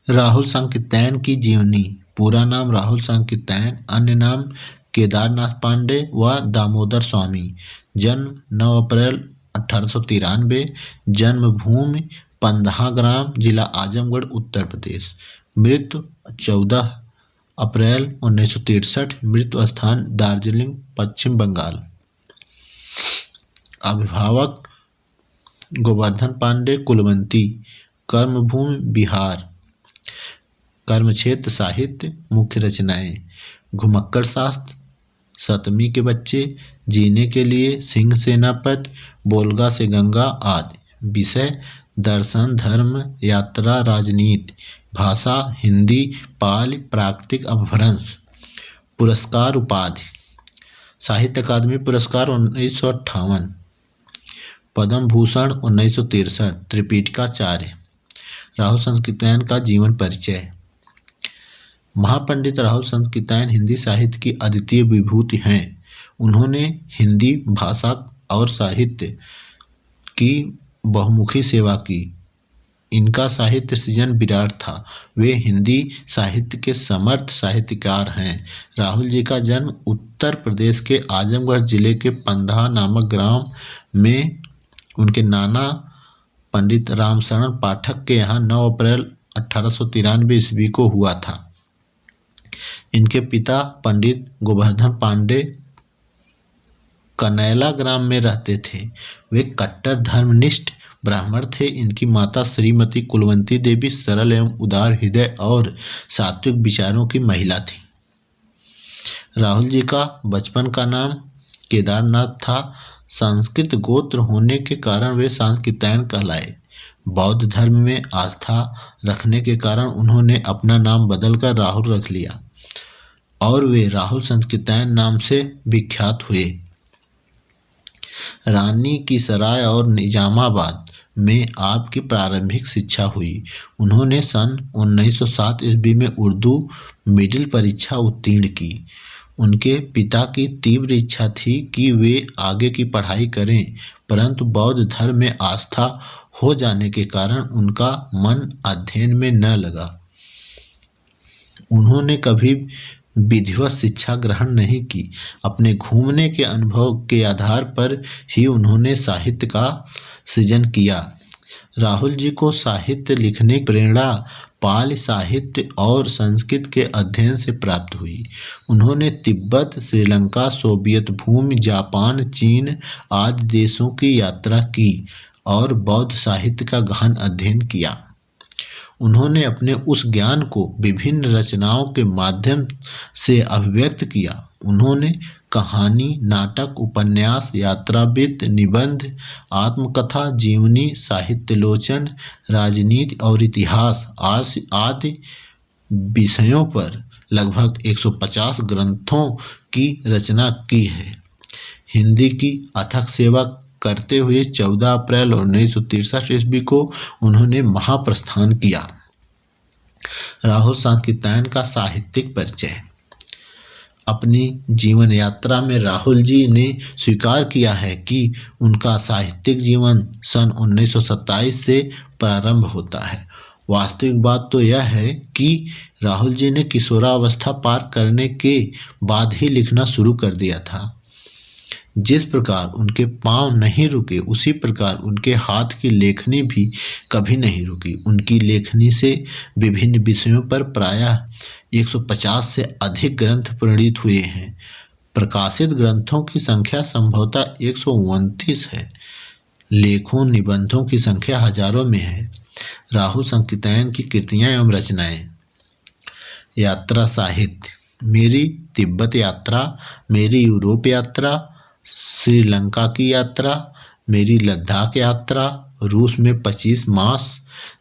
राहुल सांकृत्यायन की जीवनी। पूरा नाम राहुल सांकृत्यायन, अन्य नाम केदारनाथ पांडे व दामोदर स्वामी। जन्म 9 अप्रैल 1893। जन्मभूमि पंदहा ग्राम, जिला आजमगढ़, उत्तर प्रदेश। मृत्यु 14 अप्रैल 1963। मृत्यु स्थान दार्जिलिंग, पश्चिम बंगाल। अभिभावक गोवर्धन पांडे कुलवंती। कर्मभूमि बिहार। कर्मक्षेत्र साहित्य। मुख्य रचनाएं घुमक्कड़ शास्त्र, सतमी के बच्चे, जीने के लिए, सिंह सेनापति, बोलगा से गंगा आदि। विषय दर्शन, धर्म, यात्रा, राजनीति। भाषा हिंदी, पाली, प्राकृतिक, अपभ्रंश। पुरस्कार उपाधि साहित्य अकादमी पुरस्कार 1958, पद्म भूषण 1963, त्रिपिटकाचार्य। राहुल सांकृत्यायन का जीवन परिचय। महापंडित राहुल सांकृत्यायन हिंदी साहित्य की अद्वितीय विभूति हैं। उन्होंने हिंदी भाषा और साहित्य की बहुमुखी सेवा की। इनका साहित्य सृजन विराट था। वे हिंदी साहित्य के समर्थ साहित्यकार हैं। राहुल जी का जन्म उत्तर प्रदेश के आजमगढ़ जिले के पंदहा नामक ग्राम में उनके नाना पंडित रामशरण पाठक के यहाँ 9 अप्रैल 1893 ईस्वी को हुआ था। इनके पिता पंडित गोवर्धन पांडे कनैला ग्राम में रहते थे। वे कट्टर धर्मनिष्ठ ब्राह्मण थे। इनकी माता श्रीमती कुलवंती देवी सरल एवं उदार हृदय और सात्विक विचारों की महिला थी। राहुल जी का बचपन का नाम केदारनाथ था। संस्कृत गोत्र होने के कारण वे सांकृत्यायन कहलाए। बौद्ध धर्म में आस्था रखने के कारण उन्होंने अपना नाम बदलकर राहुल रख लिया और वे राहुल सांकृत्यायन नाम से विख्यात हुए। रानी की सराय और निजामाबाद में आपकी प्रारंभिक शिक्षा हुई। उन्होंने सन 1907 ईस्वी में उर्दू मिडिल परीक्षा उत्तीर्ण की। उनके पिता की तीव्र इच्छा थी कि वे आगे की पढ़ाई करें, परंतु बौद्ध धर्म में आस्था हो जाने के कारण उनका मन अध्ययन में न लगा। उन्होंने कभी विधिवत शिक्षा ग्रहण नहीं की। अपने घूमने के अनुभव के आधार पर ही उन्होंने साहित्य का सृजन किया। राहुल जी को साहित्य लिखने की प्रेरणा पाली साहित्य और संस्कृत के अध्ययन से प्राप्त हुई। उन्होंने तिब्बत, श्रीलंका, सोवियत भूमि, जापान, चीन आदि देशों की यात्रा की और बौद्ध साहित्य का गहन अध्ययन किया। उन्होंने अपने उस ज्ञान को विभिन्न रचनाओं के माध्यम से अभिव्यक्त किया। उन्होंने कहानी, नाटक, उपन्यास, यात्रावृत्त, निबंध, आत्मकथा, जीवनी, साहित्यालोचन, राजनीति और इतिहास आदि विषयों पर लगभग 150 ग्रंथों की रचना की है। हिंदी की अथक सेवा करते हुए 14 अप्रैल 1963 ईस्वी को उन्होंने महाप्रस्थान किया। राहुल सांकृत्यायन का साहित्यिक परिचय। अपनी जीवन यात्रा में राहुल जी ने स्वीकार किया है कि उनका साहित्यिक जीवन सन 1927 से प्रारंभ होता है। वास्तविक बात तो यह है कि राहुल जी ने किशोरावस्था पार करने के बाद ही लिखना शुरू कर दिया था। जिस प्रकार उनके पांव नहीं रुके, उसी प्रकार उनके हाथ की लेखनी भी कभी नहीं रुकी। उनकी लेखनी से विभिन्न विषयों पर प्रायः 150 से अधिक ग्रंथ प्रणीत हुए हैं। प्रकाशित ग्रंथों की संख्या संभवतः 129 है। लेखों निबंधों की संख्या हजारों में है। राहुल सांकृत्यायन की कृतियाँ एवं रचनाएं। यात्रा साहित्य। मेरी तिब्बत यात्रा, मेरी यूरोप यात्रा, श्रीलंका की यात्रा, मेरी लद्दाख यात्रा, रूस में 25 मास,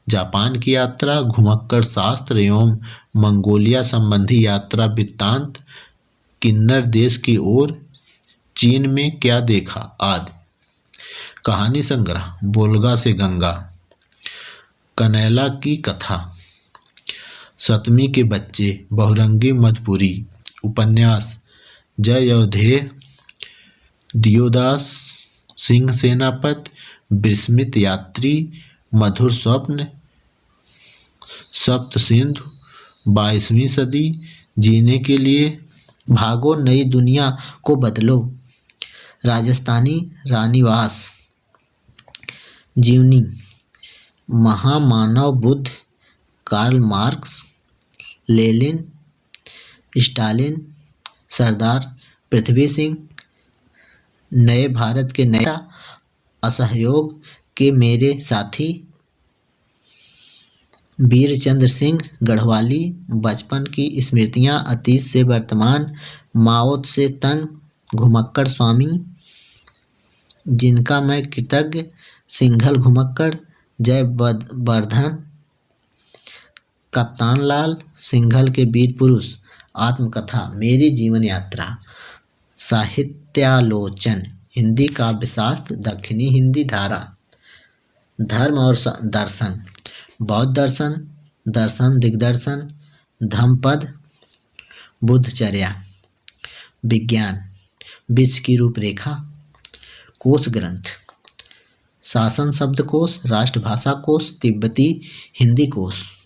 जापान की यात्रा, घुमक्कड़ शास्त्र एवं मंगोलिया संबंधी यात्रा वृत्तांत, किन्नर देश की ओर, चीन में क्या देखा आदि। कहानी संग्रह। बोलगा से गंगा, कनैला की कथा, सतमी के बच्चे, बहुरंगी मधुपुरी। उपन्यास जय अवधेय, दियोदास सिंह सेनापति, विस्मित यात्री, मधुर स्वप्न, सप्त सिंधु, 22वीं सदी, जीने के लिए, भागो नई दुनिया को बदलो, राजस्थानी रानीवास, जीवनी, महामानव Buddha, Karl Marx, Lenin, Stalin, Sardar Prithvi Singh, नए भारत के नेता, असहयोग के मेरे साथी, वीरचंद्र सिंह गढ़वाली, बचपन की स्मृतियां, अतीत से वर्तमान, माओ से तंग, घुमक्कड़ स्वामी, जिनका मैं कृतज्ञ, सिंघल घुमक्कड़, जयवर्धन, कप्तान लाल, सिंघल के वीर पुरुष, आत्मकथा, मेरी जीवन यात्रा, साहित्यालोचन, हिंदी काव्यशास्त्र, दक्षिणी हिंदी धारा, धर्म और दर्शन, बौद्ध दर्शन, दर्शन दिग्दर्शन, धम्मपद, बुद्धचर्या, विज्ञान, विश्व की रूपरेखा, कोश ग्रंथ, शासन शब्दकोश, राष्ट्रभाषा कोश, तिब्बती हिंदी कोश।